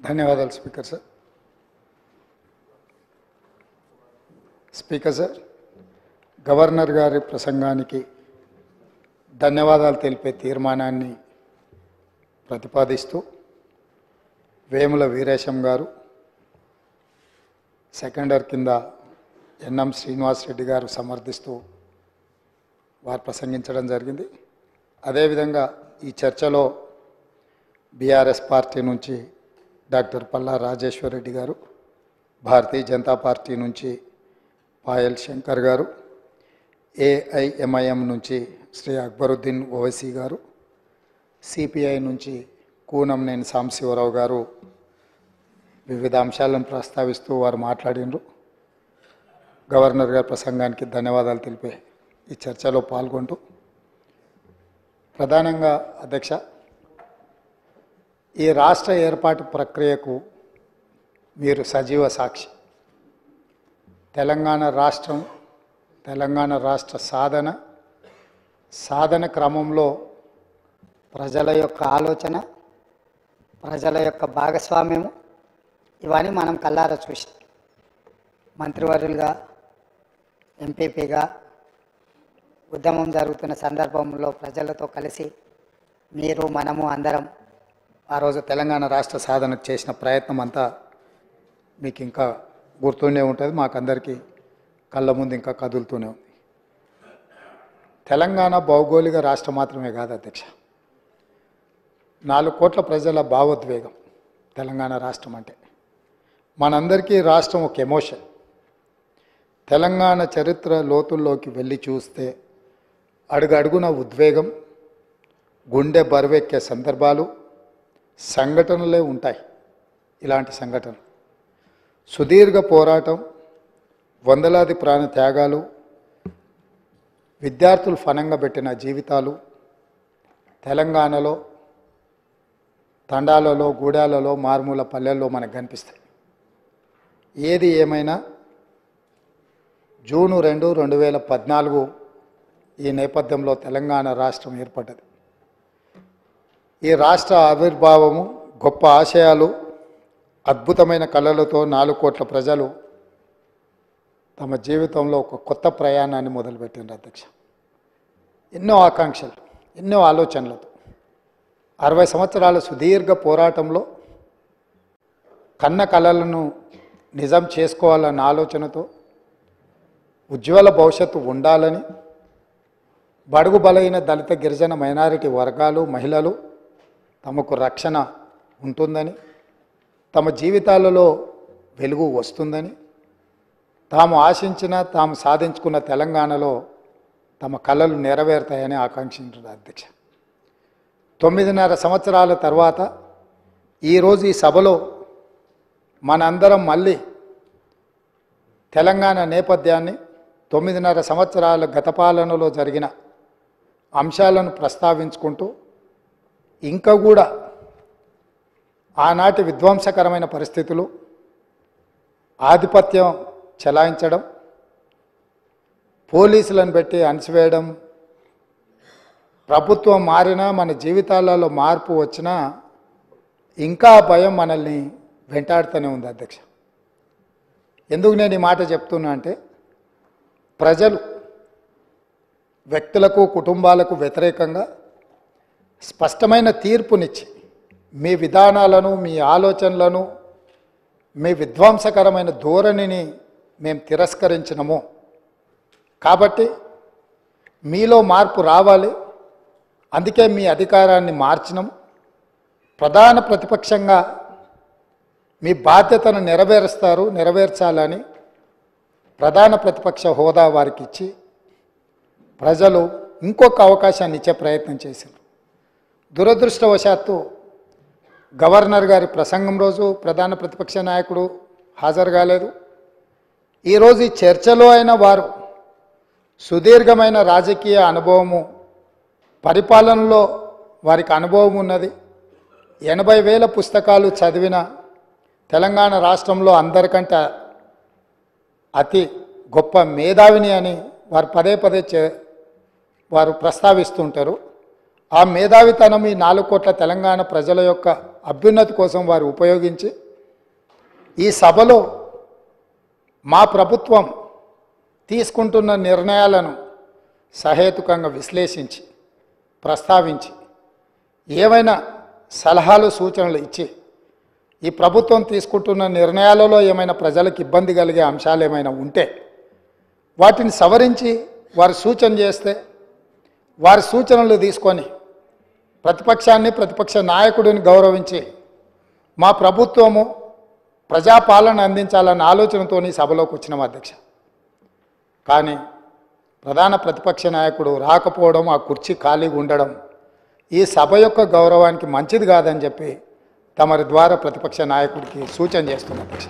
ధన్యవాదాలు speaker sir governor గారి ప్రసంగానికి ధన్యవాదాలు తెలిపే తీర్మానాన్ని ప్రతిపాదిస్తూ వేముల వీరేశం గారు సెకండర్ కింద ఎన్ఎం శ్రీనివాస్ రెడ్డి గారు సమర్థిస్తూ వారు ప్రసంగించడం జరిగింది. అదేవిధంగా ఈ చర్చలో బీఆర్ఎస్ పార్టీ నుంచి డాక్టర్ పల్లా రాజేశ్వర్ రెడ్డి గారు, భారతీయ జనతా పార్టీ నుంచి పాయల్ శంకర్ గారు, ఏఐఎంఐఎం నుంచి శ్రీ అక్బరుద్దీన్ ఓవైసీ గారు, సిపిఐ నుంచి కూనంనేని సాంబశివరావు గారు వివిధ అంశాలను ప్రస్తావిస్తూ వారు మాట్లాడినారు. గవర్నర్ గారి ప్రసంగానికి ధన్యవాదాలు తెలిపే ఈ చర్చలో పాల్గొంటూ ప్రధానంగా అధ్యక్ష, ఈ రాష్ట్ర ఏర్పాటు ప్రక్రియకు మీరు సజీవ సాక్షి. తెలంగాణ రాష్ట్ర సాధన క్రమంలో ప్రజల యొక్క ఆలోచన, ప్రజల యొక్క భాగస్వామ్యము ఇవన్నీ మనం కళ్ళారా చూసి మంత్రివర్యులుగా, ఎంపీపీగా ఉద్యమం జరుగుతున్న సందర్భంలో ప్రజలతో కలిసి మీరు మనము అందరం ఆ రోజు తెలంగాణ రాష్ట్ర సాధనకు చేసిన ప్రయత్నం అంతా మీకు ఇంకా గుర్తుండే ఉంటుంది, మాకందరికీ కళ్ళ ముందు ఇంకా కదులుతూనే ఉంది. తెలంగాణ భౌగోళిక రాష్ట్రం మాత్రమే కాదు అధ్యక్ష, 4 కోట్ల ప్రజల భావోద్వేగం తెలంగాణ రాష్ట్రం అంటే. మనందరికీ రాష్ట్రం ఒక ఎమోషన్. తెలంగాణ చరిత్ర లోతుల్లోకి వెళ్ళి చూస్తే అడుగడుగున ఉద్వేగం, గుండె బరువెక్కే సందర్భాలు, సంఘటనలే ఉంటాయి. ఇలాంటి సంఘటన సుదీర్ఘ పోరాటం, వందలాది ప్రాణ త్యాగాలు, విద్యార్థులు ఫనంగా పెట్టిన జీవితాలు తెలంగాణలో తండాలలో, గూడాలలో, మారుమూల పల్లెల్లో మనకు కనిపిస్తాయి. ఏది ఏమైనా జూన్ 2, 2014 ఈ నేపథ్యంలో తెలంగాణ రాష్ట్రం ఏర్పడ్డది. ఈ రాష్ట్ర ఆవిర్భావము, గొప్ప ఆశయాలు, అద్భుతమైన కళలతో 4 కోట్ల ప్రజలు తమ జీవితంలో ఒక కొత్త ప్రయాణాన్ని మొదలుపెట్టినారు అధ్యక్ష. ఎన్నో ఆకాంక్షలు, ఎన్నో ఆలోచనలతో 60 సంవత్సరాల సుదీర్ఘ పోరాటంలో కన్న కళలను నిజం చేసుకోవాలన్న ఆలోచనతో, ఉజ్వల భవిష్యత్తు ఉండాలని, బడుగు బలైన దళిత గిరిజన మైనారిటీ వర్గాలు, మహిళలు తమకు రక్షణ ఉంటుందని, తమ జీవితాలలో వెలుగు వస్తుందని, తాము ఆశించిన, తాము సాధించుకున్న తెలంగాణలో తమ కళలు నెరవేరుతాయని ఆకాంక్షించారు అధ్యక్ష. 9.5 సంవత్సరాల తర్వాత ఈరోజు ఈ సభలో మనందరం మళ్ళీ తెలంగాణ నేపథ్యాన్ని, 9.5 సంవత్సరాల గత పాలనలో జరిగిన అంశాలను ప్రస్తావించుకుంటూ, ఇంకా కూడా ఆనాటి విధ్వంసకరమైన పరిస్థితులు, ఆధిపత్యం చెలాయించడం, పోలీసులను పెట్టి అణిచివేయడం, ప్రభుత్వం మారినా మన జీవితాలలో మార్పు వచ్చినా ఇంకా భయం మనల్ని వెంటాడుతూనే ఉంది అధ్యక్ష. ఎందుకు నేను ఈ మాట చెప్తున్నా అంటే, ప్రజలు వ్యక్తులకు, కుటుంబాలకు వ్యతిరేకంగా స్పష్టమైన తీర్పునిచ్చి మీ విధానాలను, మీ ఆలోచనలను, మీ విధ్వంసకరమైన ధోరణిని మేము తిరస్కరించినము. కాబట్టి మీలో మార్పు రావాలి, అందుకే మీ అధికారాన్ని మార్చినాము. ప్రధాన ప్రతిపక్షంగా మీ బాధ్యతను నెరవేర్చాలని ప్రధాన ప్రతిపక్ష హోదా వారికి ఇచ్చి ప్రజలు ఇంకొక అవకాశాన్ని ఇచ్చే ప్రయత్నం చేశారు. దురదృష్టవశాత్తు గవర్నర్ గారి ప్రసంగం రోజు ప్రధాన ప్రతిపక్ష నాయకుడు హాజరు కాలేదు. ఈరోజు ఈ చర్చలో అయిన వారు సుదీర్ఘమైన రాజకీయ అనుభవము, పరిపాలనలో వారికి అనుభవం ఉన్నది, 80,000 పుస్తకాలు చదివిన తెలంగాణ రాష్ట్రంలో అందరికంటే అతి గొప్ప మేధావిని అని వారు పదే పదే వారు ప్రస్తావిస్తుంటారు. ఆ మేధావితనం ఈ 4 కోట్ల తెలంగాణ ప్రజల యొక్క అభ్యున్నతి కోసం వారు ఉపయోగించి ఈ సభలో మా ప్రభుత్వం తీసుకుంటున్న నిర్ణయాలను సహేతుకంగా విశ్లేషించి ప్రస్తావించి ఏవైనా సలహాలు సూచనలు ఇచ్చి ఈ ప్రభుత్వం తీసుకుంటున్న నిర్ణయాలలో ఏమైనా ప్రజలకు ఇబ్బంది కలిగే అంశాలు ఏమైనా ఉంటే వాటిని సవరించి వారు సూచన చేస్తే వారి సూచనలు తీసుకొని ప్రతిపక్షాన్ని ప్రతిపక్ష నాయకుడిని గౌరవించి మా ప్రభుత్వము ప్రజాపాలన అందించాలన్న ఆలోచనతో సభలోకి వచ్చినాం అధ్యక్ష. కానీ ప్రధాన ప్రతిపక్ష నాయకుడు రాకపోవడం, ఆ కుర్చీ ఖాళీగా ఉండడం ఈ సభ యొక్క గౌరవానికి మంచిది కాదని చెప్పి తమరి ద్వారా ప్రతిపక్ష నాయకుడికి సూచన చేస్తున్నారు అధ్యక్ష.